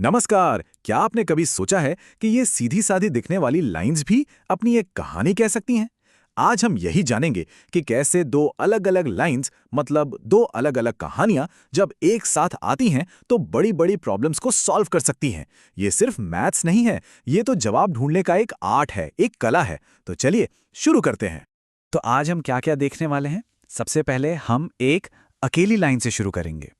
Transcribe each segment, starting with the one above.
नमस्कार। क्या आपने कभी सोचा है कि ये सीधी सादी दिखने वाली लाइंस भी अपनी एक कहानी कह सकती हैं? आज हम यही जानेंगे कि कैसे दो अलग-अलग लाइंस मतलब दो अलग-अलग कहानियां जब एक साथ आती हैं तो बड़ी-बड़ी प्रॉब्लम्स को सॉल्व कर सकती हैं। ये सिर्फ मैथ्स नहीं है, ये तो जवाब ढूंढने का एक आर्ट है, एक कला है। तो चलिए शुरू करते हैं। तो आज हम क्या क्या देखने वाले हैं। सबसे पहले हम एक अकेली लाइन से शुरू करेंगे।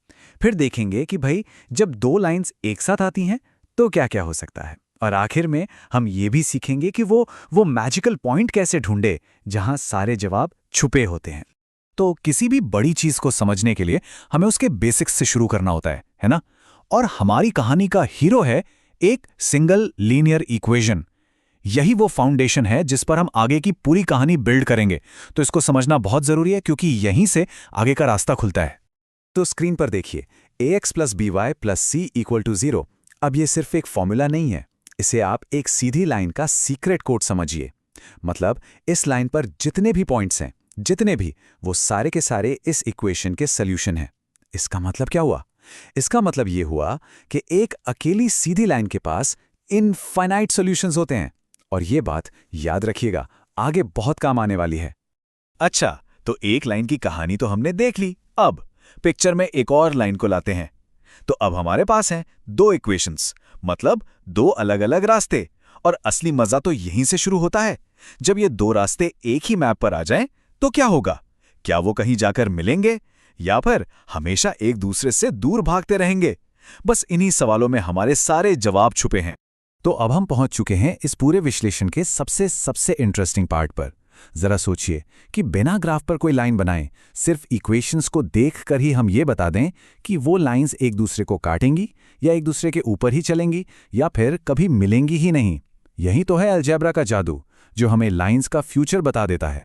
फिर देखेंगे कि भाई जब दो लाइंस एक साथ आती हैं तो क्या क्या हो सकता है। और आखिर में हम ये भी सीखेंगे कि वो मैजिकल पॉइंट कैसे ढूंढे जहां सारे जवाब छुपे होते हैं। तो किसी भी बड़ी चीज को समझने के लिए हमें उसके बेसिक्स से शुरू करना होता है ना। और हमारी कहानी का हीरो है एक सिंगल लीनियर इक्वेशन। यही वो फाउंडेशन है जिस पर हम आगे की पूरी कहानी बिल्ड करेंगे। तो इसको समझना बहुत जरूरी है क्योंकि यहीं से आगे का रास्ता खुलता है। तो स्क्रीन पर देखिए, ax plus b y plus c equal to 0। अब ये सिर्फ एक फॉर्मूला नहीं है, इसे आप एक सीधी लाइन का सीक्रेट कोड समझिए। मतलब इस लाइन पर जितने भी पॉइंट्स हैं, जितने भी, वो सारे के सारे इस इक्वेशन के सॉल्यूशन हैं। इसका मतलब क्या हुआ? इसका मतलब ये हुआ कि एक अकेली सीधी लाइन के पास इनफाइनाइट सॉल्यूशंस होते हैं। और ये बात याद रखिएगा, आगे बहुत काम आने वाली है। अच्छा, तो एक लाइन की कहानी तो हमने देख ली। अब पिक्चर में एक और लाइन को लाते हैं। तो अब हमारे पास हैं दो इक्वेशंस, मतलब दो अलग-अलग रास्ते। और असली मजा तो यहीं से शुरू होता है। जब ये दो रास्ते एक ही मैप पर आ जाएं, तो क्या होगा? क्या वो कहीं जाकर मिलेंगे या फिर हमेशा एक दूसरे से दूर भागते रहेंगे? बस इन्हीं सवालों में हमारे सारे जवाब छुपे हैं। तो अब हम पहुंच चुके हैं इस पूरे विश्लेषण के सबसे सबसे इंटरेस्टिंग पार्ट पर। जरा सोचिए कि बिना ग्राफ पर कोई लाइन बनाए, सिर्फ इक्वेशंस को देखकर ही हम ये बता दें कि वो लाइंस एक दूसरे को काटेंगी या एक दूसरे के ऊपर ही चलेंगी या फिर कभी मिलेंगी ही नहीं। यही तो है अलजेब्रा का जादू, जो हमें लाइंस का फ्यूचर बता देता है।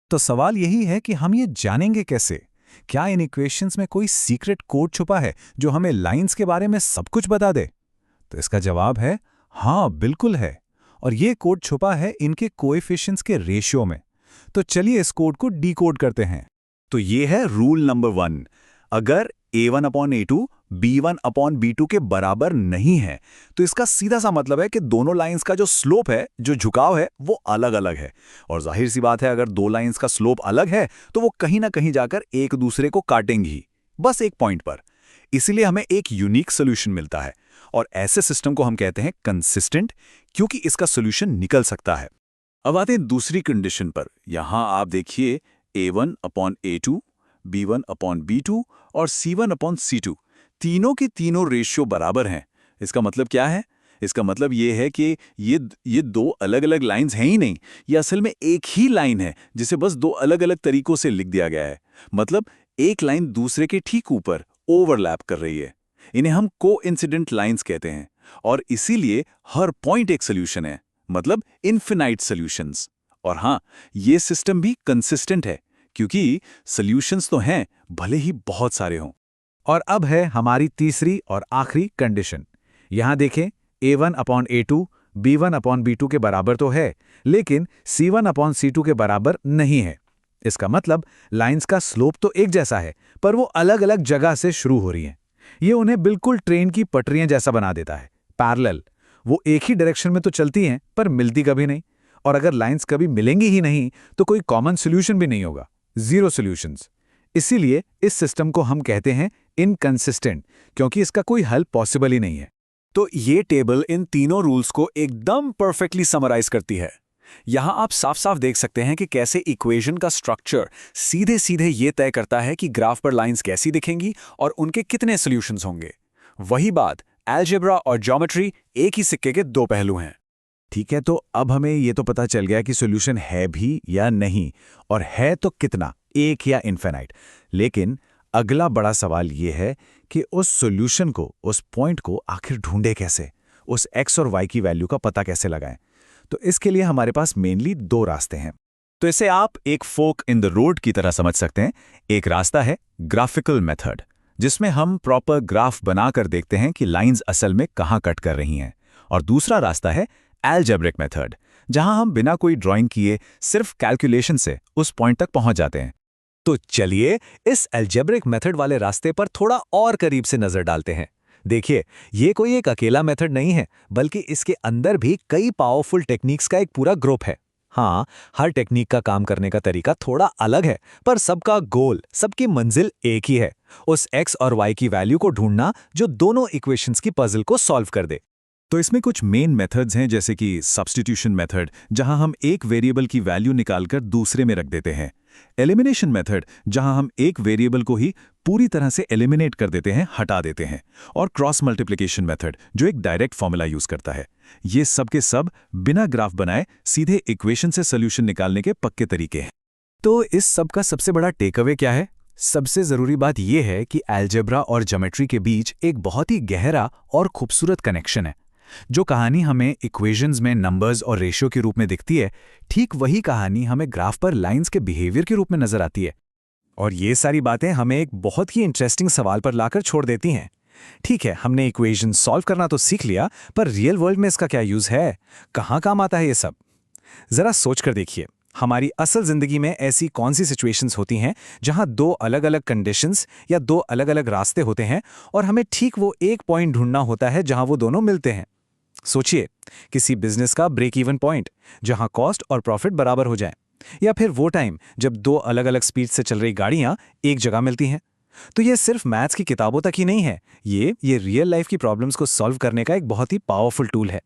तो सवाल यही है कि हम ये जानेंगे कैसे? क्या इन इक्वेशंस में कोई सीक्रेट कोड छुपा है जो हमें लाइंस के बारे में सब कुछ बता दे? तो इसका जवाब है हाँ, बिल्कुल है। और ये कोड छुपा है इनके कोएफिशिएंट्स के रेशियो में। तो चलिए इस कोड को डीकोड करते हैं। तो ये है रूल नंबर 1। अगर a1 upon a2 b1 upon b2 के बराबर नहीं है, तो इसका सीधा सा मतलब है कि दोनों लाइंस का जो स्लोप है, जो झुकाव है, वो अलग अलग है। और जाहिर सी बात है, अगर दो लाइंस का स्लोप अलग है तो वो कहीं ना कहीं जाकर एक दूसरे को काटेंगी ही, बस एक पॉइंट पर। इसीलिए हमें एक यूनिक सोल्यूशन मिलता है। और ऐसे सिस्टम को हम कहते हैं कंसिस्टेंट, क्योंकि इसका सोल्यूशन निकल सकता है। अब आते हैं दूसरी कंडीशन पर। यहां आप देखिए, a1 upon a2, b1 upon b2 और c1 अपॉन c2, तीनों की तीनों रेशियो बराबर हैं। इसका मतलब क्या है? इसका मतलब ये है कि ये दो अलग अलग लाइंस हैं ही नहीं, ये असल में एक ही लाइन है जिसे बस दो अलग अलग तरीकों से लिख दिया गया है। मतलब एक लाइन दूसरे के ठीक ऊपर ओवरलैप कर रही है। इन्हें हम कोइंसिडेंट लाइंस कहते हैं। और इसीलिए हर पॉइंट एक सोल्यूशन है, मतलब इनफिनाइट सॉल्यूशंस। और हां, ये सिस्टम भी कंसिस्टेंट है, क्योंकि सॉल्यूशंस तो हैं, भले ही बहुत सारे हों। और अब है हमारी तीसरी और आखिरी कंडीशन। यहां देखें, a1 upon a2 b1 upon b2 के बराबर तो है, लेकिन c1 अपॉन c2 के बराबर नहीं है। इसका मतलब लाइंस का स्लोप तो एक जैसा है, पर वो अलग अलग जगह से शुरू हो रही हैं। ये उन्हें बिल्कुल ट्रेन की पटरियां जैसा बना देता है, पैरेलल। वो एक ही डायरेक्शन में तो चलती हैं, पर मिलती कभी नहीं। और अगर लाइंस कभी मिलेंगी ही नहीं, तो कोई कॉमन सॉल्यूशन भी नहीं होगा, जीरो सॉल्यूशंस। इसीलिए इस सिस्टम को हम कहते हैं इनकंसिस्टेंट, क्योंकि इसका कोई हल पॉसिबल ही नहीं है। तो ये टेबल इन तीनों रूल्स को एकदम परफेक्टली समराइज करती है। यहां आप साफ साफ देख सकते हैं कि कैसे इक्वेशन का स्ट्रक्चर सीधे सीधे ये तय करता है कि ग्राफ पर लाइंस कैसी दिखेंगी और उनके कितने सॉल्यूशंस होंगे। वही बात, अलजेब्रा और ज्योमेट्री एक ही सिक्के के दो पहलू हैं। ठीक है, तो अब हमें ये तो पता चल गया कि सॉल्यूशन है भी या नहीं, और है तो कितना, एक या इनफिनाइट। लेकिन अगला बड़ा सवाल ये है कि उस सॉल्यूशन को, उस पॉइंट को आखिर ढूंढे कैसे, उस x और y की वैल्यू का पता कैसे लगाएं। तो इसके लिए हमारे पास मेनली दो रास्ते हैं। तो इसे आप एक फोक इन द रोड की तरह समझ सकते हैं। एक रास्ता है ग्राफिकल मेथड, जिसमें हम प्रॉपर ग्राफ बनाकर देखते हैं कि लाइंस असल में कहाँ कट कर रही हैं। और दूसरा रास्ता है अलजेब्रिक मेथड, जहां हम बिना कोई ड्राइंग किए सिर्फ कैलकुलेशन से उस पॉइंट तक पहुंच जाते हैं। तो चलिए इस अलजेब्रिक मेथड वाले रास्ते पर थोड़ा और करीब से नजर डालते हैं। देखिए, ये कोई एक अकेला मेथड नहीं है, बल्कि इसके अंदर भी कई पावरफुल टेक्निक्स का एक पूरा ग्रुप है। हाँ, हर टेक्निक का काम करने का तरीका थोड़ा अलग है, पर सबका गोल, सबकी मंजिल एक ही है, उस x और y की वैल्यू को ढूंढना जो दोनों इक्वेशंस की पजल को सॉल्व कर दे। तो इसमें कुछ मेन मेथड्स हैं, जैसे कि सब्स्टिट्यूशन मेथड, जहां हम एक वेरिएबल की वैल्यू निकालकर दूसरे में रख देते हैं। एलिमिनेशन मेथड, जहां हम एक वेरिएबल को ही पूरी तरह से एलिमिनेट कर देते हैं, हटा देते हैं। और क्रॉस मल्टीप्लिकेशन मेथड, जो एक डायरेक्ट फॉर्मूला यूज करता है। ये सब के सब बिना ग्राफ बनाए सीधे इक्वेशन से सोल्यूशन निकालने के पक्के तरीके हैं। तो इस सब का सबसे बड़ा टेक अवे क्या है? सबसे जरूरी बात यह है कि अलजेब्रा और ज्योमेट्री के बीच एक बहुत ही गहरा और खूबसूरत कनेक्शन है। जो कहानी हमें इक्वेशंस में नंबर्स और रेशियो के रूप में दिखती है, ठीक वही कहानी हमें ग्राफ पर लाइंस के बिहेवियर के रूप में नजर आती है। और ये सारी बातें हमें एक बहुत ही इंटरेस्टिंग सवाल पर लाकर छोड़ देती हैं। ठीक है, हमने इक्वेशन सॉल्व करना तो सीख लिया, पर रियल वर्ल्ड में इसका क्या यूज है? कहाँ काम आता है ये सब? जरा सोच कर देखिए, हमारी असल जिंदगी में ऐसी कौन सी सिचुएशंस होती हैं जहां दो अलग अलग कंडीशंस या दो अलग अलग रास्ते होते हैं और हमें ठीक वो एक पॉइंट ढूंढना होता है जहां वो दोनों मिलते हैं। सोचिए, किसी बिजनेस का ब्रेक इवन पॉइंट, जहां कॉस्ट और प्रॉफिट बराबर हो जाए, या फिर वो टाइम जब दो अलग अलग स्पीड से चल रही गाड़ियां एक जगह मिलती हैं। तो ये सिर्फ मैथ्स की किताबों तक ही नहीं है, ये रियल लाइफ की प्रॉब्लम्स को सॉल्व करने का एक बहुत ही पावरफुल टूल है।